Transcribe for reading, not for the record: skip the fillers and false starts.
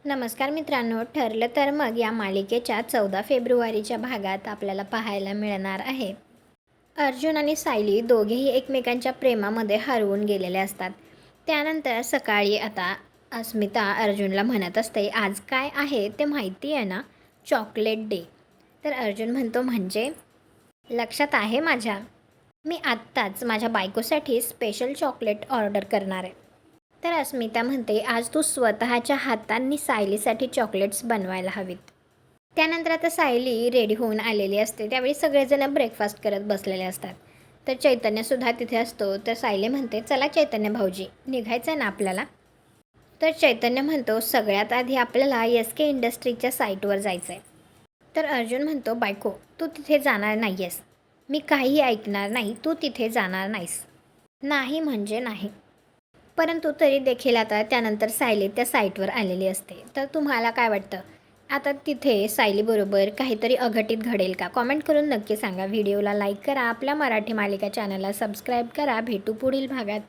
नमस्कार मित्रांनो, ठरलं तर मग या मालिकेच्या 14 फेब्रुवारीच्या भागात आपल्याला पाहायला मिळणार आहे. अर्जुन आणि सायली दोघेही एकमेकांच्या प्रेमामध्ये हरवून गेलेले असतात. त्यानंतर सकाळी आता अस्मिता अर्जुनला म्हणत असते, आज काय आहे ते माहिती आहे ना, चॉकलेट डे. तर अर्जुन म्हणतो, म्हणजे लक्षात आहे माझ्या, मी आत्ताच माझ्या बायकोसाठी स्पेशल चॉकलेट ऑर्डर करणार आहे. तर अस्मिता म्हणते, आज तू स्वतःच्या हातांनी सायलीसाठी चॉकलेट्स बनवायला हवीत. त्यानंतर आता सायली रेडी होऊन आलेली असते. त्यावेळी सगळेजण ब्रेकफास्ट करत बसलेले असतात. तर चैतन्यसुद्धा तिथे असतो. तर सायली म्हणते, चला चैतन्य भाऊजी, निघायचं आहे ना आपल्याला. तर चैतन्य म्हणतो, सगळ्यात आधी आपल्याला SK इंडस्ट्रीच्या साईटवर जायचं आहे. तर अर्जुन म्हणतो, बायको तू तिथे जाणार नाही आहेस, मी काहीही ऐकणार नाही, तू तिथे जाणार नाहीस. नाही म्हणजे नाही. परंतु तरी देखील आता त्यानंतर सायली त्या साईटवर आलेली असते. तर तुम्हाला काय वाटतं, आता तिथे सायलीबरोबर काहीतरी अघटित घडेल का? कॉमेंट करून नक्की सांगा. व्हिडिओला लाईक करा, आपल्या मराठी मालिका चॅनलला सबस्क्राईब करा. भेटू पुढील भागात.